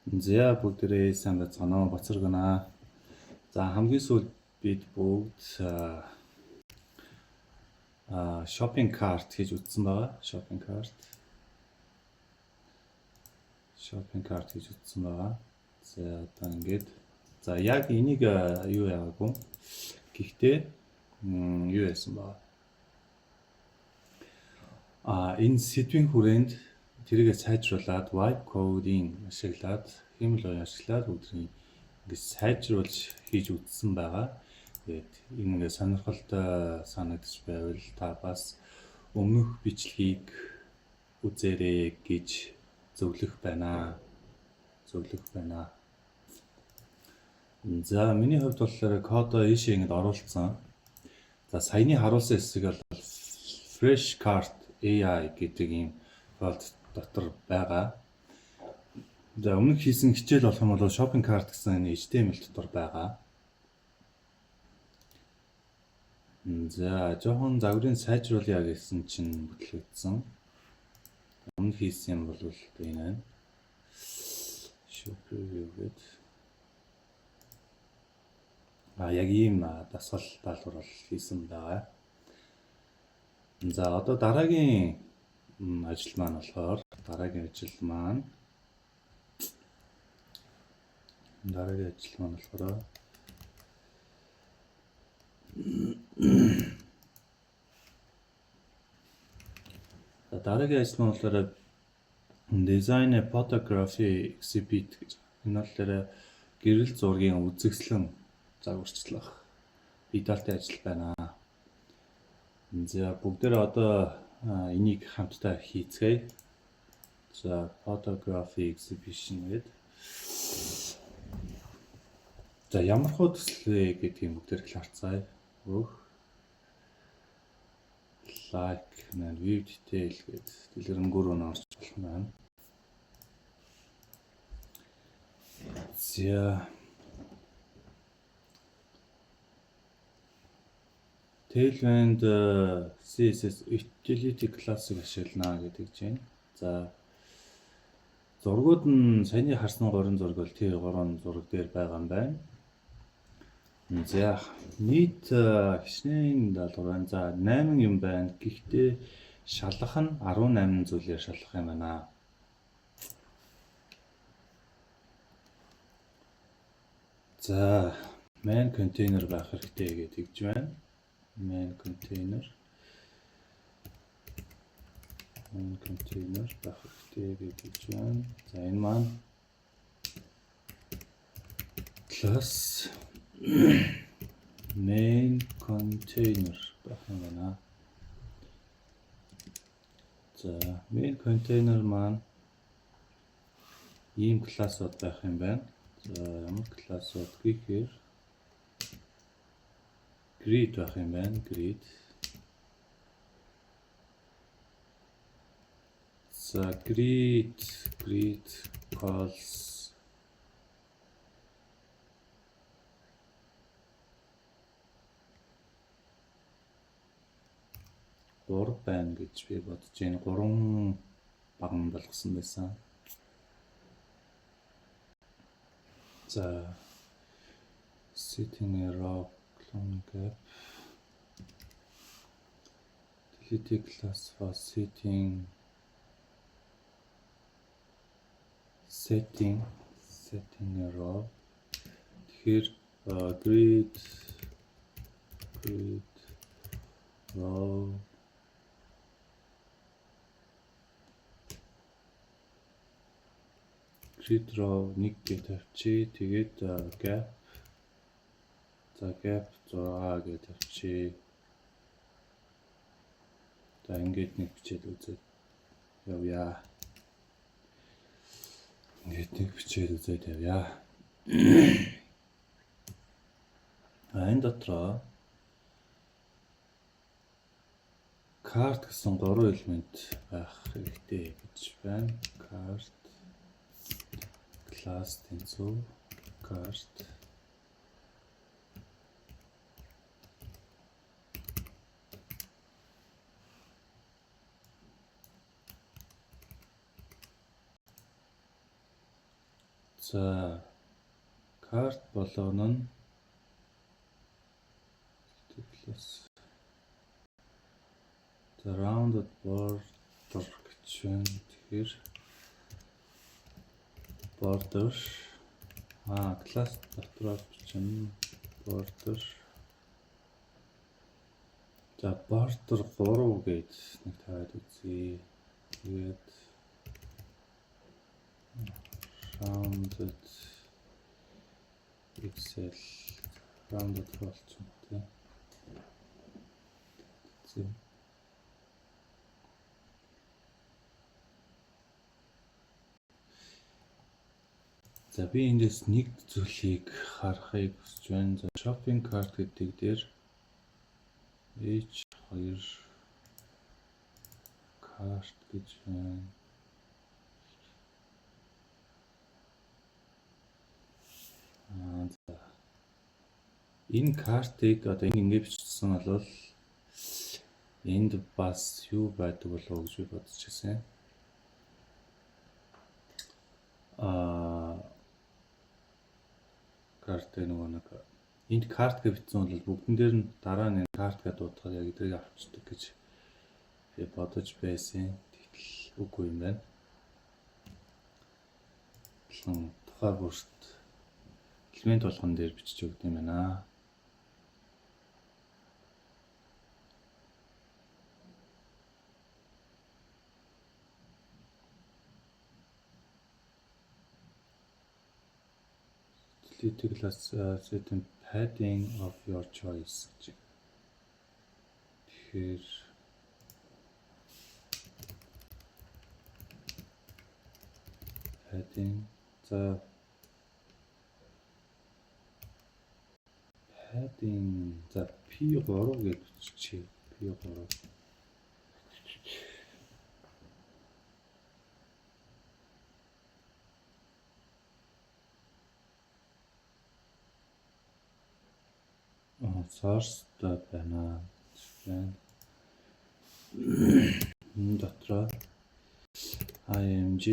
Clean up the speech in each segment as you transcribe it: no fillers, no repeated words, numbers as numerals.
За бүгдээрээ сайн байцгаана уу? Бацаргана. За хамгийн сүүлд бид бүгд shopping cart хийж үзсэн байгаа. Shopping cart хийж үзсэн байгаа. За одоо ингээд за яг энийг юу яагагүй. Гэхдээ юу яасан баа. Энэ сэдвийн хүрээнд тэрийгэ сайжруулад vibe coding ашиглаад хэмэл ашиглаад өдрийн ингээд сайжруулж хийж үзсэн байгаа. Тэгээд энэ ингээд сонирхолтой санагдаж байвал та бас өмнөх бичлэгийг үзээрэй гэж зөвлөх байна. За миний хувьд болохоор кодоо ийшээ ингээд оруулсан. За саяны харуулсан хэсэг бол Fresh Cart AI гэдэг ийм файлд дотор байгаа. За өмнөх хийсэн хичээл болох юм бол shopping cart гэсэн энэ HTML дотор байгаа. За жоохон загварын сайжруулъя гэсэн чинь бүтлэгдсэн. Өмнөх хийсэн юм бол энэ байна. Show preview гэдэг. Яг ийм дасгал даалгавар хийсэн байгаа. За одоо дараагийн ажил маань болохоор дараагийн ажил маань болохоор design a photography exhibit гэж. Энэ болохоор гэрэл зургийн үзэсгэлэн загварчлах идеалтай ажил байна. За бүгдээрээ одоо энийг хамтдаа хийцгээе. За photography exhibition гэдэг. За ямар хөө төслөө гэдгийг бүгдээр кларцгаая. Like and view detail гэдэг дэлгэрэнгүй рүү орч болох юм байна. За Tailwind CSS utility class-ыг ашиглана гэдэг чинь. За зургууд нь саяны харсан 3 зураг бол тэр 3 зураг дээр байгаа юм байна. За нийт хичнээн даалгавар байна. За 8 юм байна. Гэхдээ шалгах нь 18 зүйлээр шалгах юм байна. За main container байх хэрэгтэй гэдэг гэж байна. Main container байх хэрэгтэй гэж байна. За энэ маань class main container байх юм байна. За main container маань ийм классууд байх юм байна. За ямар классууд гэхээр grid байх юм байна. Grid. За grid calls гур байна гэж би бодож байна. 3 баган болгосон байсан. За setting a row clone gap delete class for setting a row. Тэгэхээр grid row grid row 1 гэж тавьчих. Тэгээд gap. За gap 6 гэж тавьчих. За ингээд нэг бичээд үзээд явъя. Энэ дотроо cart гэсэн 3 элемент байх хэрэгтэй гэж байна. Cart class тэнцүү cart За карт болгоно нь plus the rounded border гэж байна. Тэгэхээр border класс дотроо бичнэ border. За border 3 гэж нэг тавиад үзье. Тэгээд rounded pixel rounded болчихсон тийм. За би эндээс нэг зүйлийг харахыг хүсэж байна. За shopping cart гэдэг дээр H2 cart гэж байна. За энэ картыг одоо ингэ бичсэн бол энд бас юу байдаг болов гэж би бодож байсан. Карт нөгөө нэг энд карт гэж бичсэн бол бүгдэн дээр нь дараа нь карт гэдэг дуудахаар яг эдрийг авчдаг гэж би бодож байсан. Тэгтэл үгүй юм байна. Тухай бүрт элемент болгон дээр бичиж өгд юм байна. Utility class certain padding of your choice. Тэгэхээр padding за padding за P3 гэж бичиж P3 source байна. Дотроо img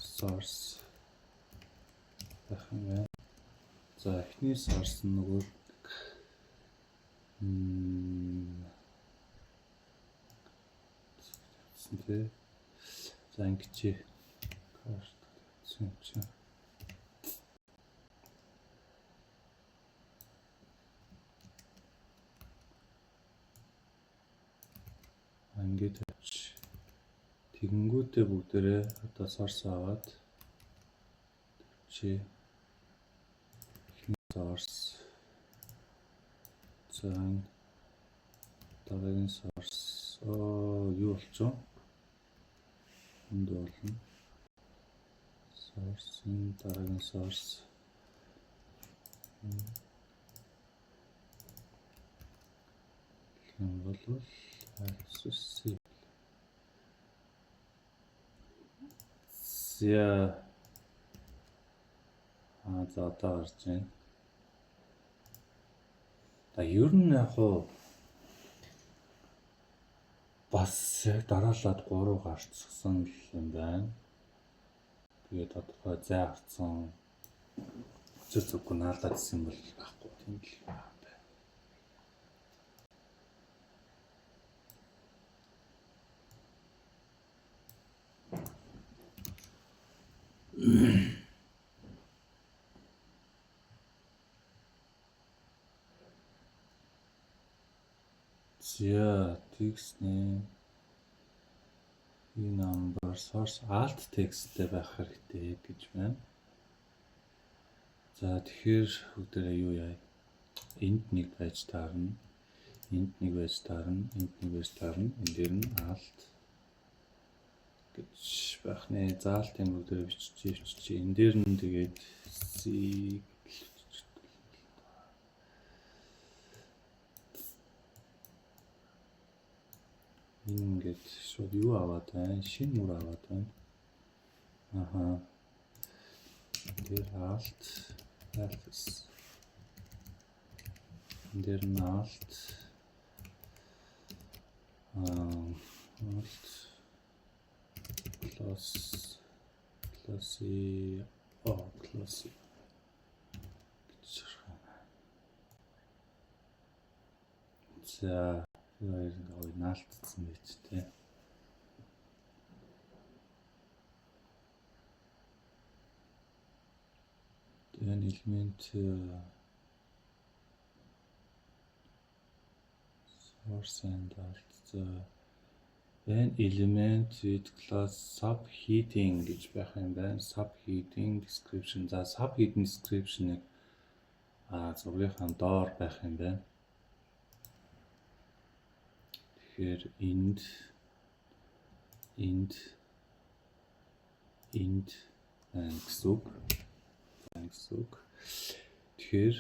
source байх юм байна. За эхний source нь нөгөө за ингэж карт гэсэн чинь ингээд авч тэгэнгүүтээ бүгдээрээ одоо source аваад чи source за дараагийн source юу болчихоо энд болно source-ийн дараагийн source юм болвол C. За одоо гарч байна. Ер нь яг хуу бас яг дараалаад 3 гарцсан юм байна. Тэгээд тодорхой зай авцсан зүггүй наалаад ирсэн бол ахгүй тийм л юм байна. За текстний энэ number source alt textтэй байх хэрэгтэй гэж байна. За тэгэхээр бүгдээрээ юу яа? Энд нэг байж таарна. Энд нэг байж таарна. Энд нэг байж таарна. Энд дээр нь alt гэж байх нэ. За alt-ын бүгдээрээ бичиж. Энд дээр нь тэгээд C ингээд шууд юу аваад байна? Шинэ мөр аваад байна. Тэр alt дээр нь alt plus Classy classy гэж байна. За хоёр наалтсан байж тээ. Then element source and alt. Then element with class subheading гэж байх юм байна. Subheading description. За subheading description-ыг зургийнхаа доор байх юм байна. Тэгэхээр end гэсэн үг. Тэгэхээр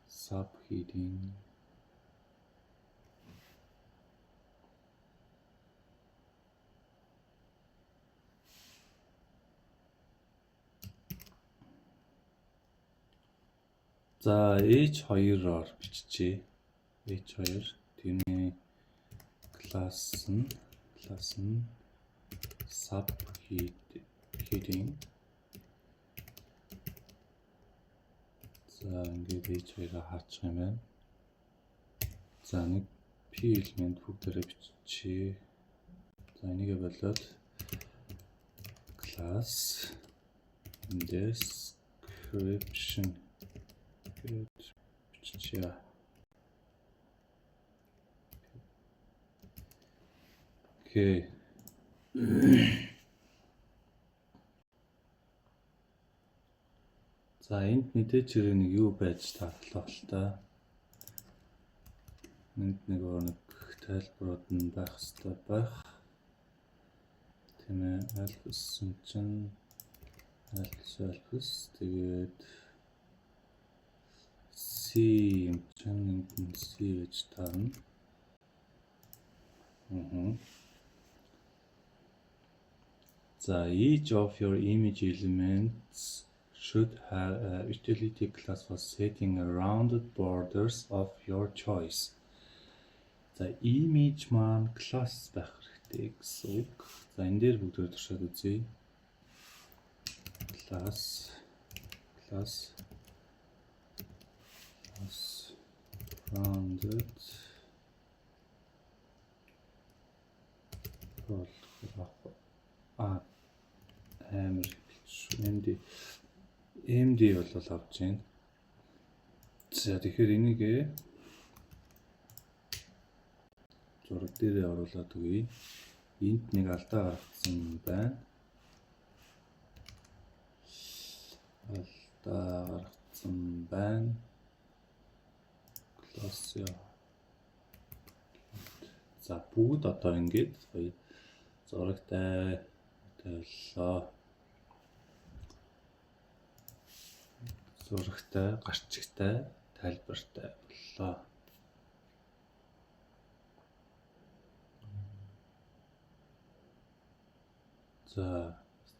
subheading за h2-оор биччихье. h2 тэрний класс нь subheading. За ингээд h2-аа хаачих юм байна. За нэг p элемент бүгдээрээ биччихье. За энийгээ болоод class description гэж биччихье. Окей. За энд мэдээж хэрэг нэг юу байж татлах л та. Энд нэг тайлбарууд нь байх хэрэгтэй байх. Тийм ээ, альфсэн чинь альфс тэгээд C юм чинь энд нь C гэж таарна. За each of your image elements should have a utility class for setting around the borders of your choice. За image маань class байх хэрэгтэй гэсэн үг. За энэ дээр бүгдөө туршаад үзье. Class rounded MD болол авч байна. За тэгэхээр энийг зураг дээр оруулаад өгье. Энд нэг алдаа гаргасан байна. Класс яа. За бүгд одоо ингэж зурагтай тавилаа. Зурагтай, гарчигтай, тайлбартай боллоо.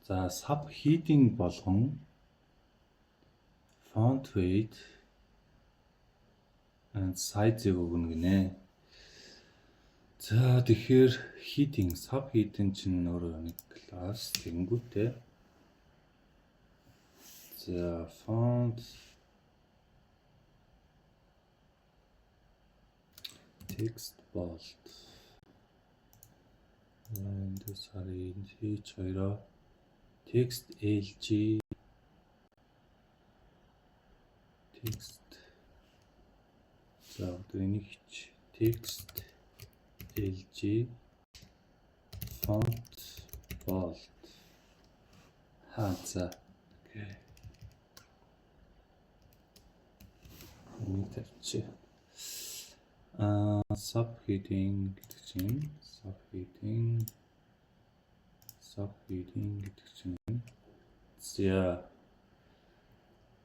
За subheading болгон font weight and size-ыг өгнө гинэ. За тэгэхээр heading, subheading чинь өөрөө нэг класс тэнгүүтэй. За font text bold. And sorry, h2 text LG text. За энийг text LG font bold. За окей. Интерчээ. Subheading гэдэг чинь гэдэг чинь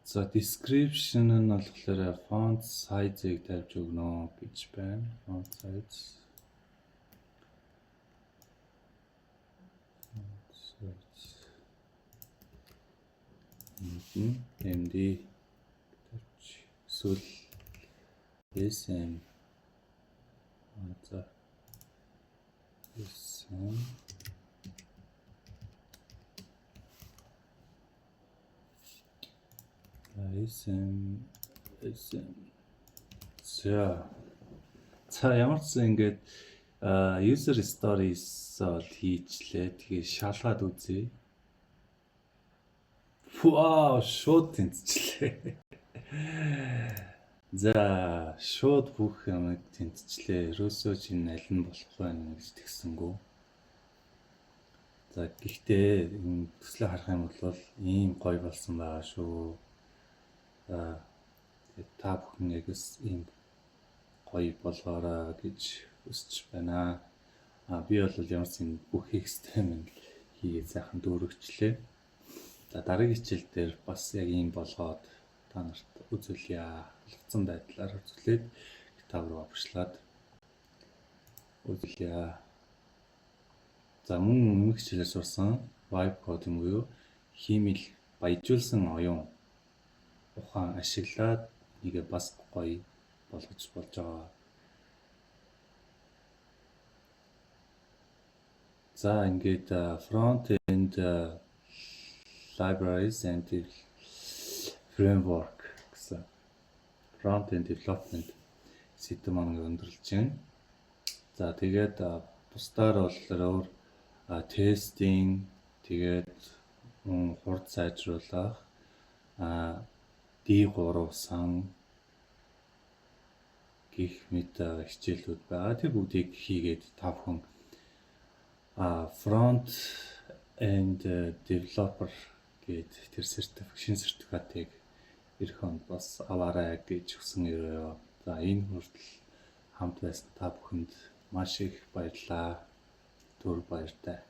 за description нь болохоор font size-ыг тавьж өгнө гэж байна. Font size MD эсвэл SM за SM. За ямар ч ингэж user stories бол хийчлээ. Тэгээ шалгаад үзье. Вау, шууд тэнцчлээ. За, шууд бүх юмыг тэнцчлээ. Ерөөсөө чинь аль нь болох байна гэж тэгсэнгүү. За, гэхдээ энэ төслөө харах юм бол ийм гоё болсон байгаа шүү. За, та бүхэн ягс ийм гоё болгоорой гэж хүсэж байна. Би бол ямар ч юм бүх экстрем хийгээд сайхан дүүргчлээ. За, дараагийн хичээл дээр бас яг ийм болгоод та нарт үзүүлье. Олгоцсон байдлаар үзүүлээд китап руу авчлаад үзүүлье. За, мөн өмнөх хичээлээр сурсан vibe coding буюу хиймэл баяжуулсан оюун ухаан ашиглаад нэгэ бас гоё болгож болж байгаа. За, ингээд front end libraries and framework гэсэн front end development сэдэв маань өндөрлж байна. За, тэгээд бусдаар бол тестинг, тэгээд хурд сайжруулах, D3 сан гэх мэт хичээлүүд байгаа. Тэр бүгдийг хийгээд та бүхэн front end developer гээд тэр шинэ сертификатыг эх онд бас аваарай гэж хүсэн өрөө. За, энэ хүртэл хамт байсан та бүхэнд маш их баярлалаа. Түр баяртай.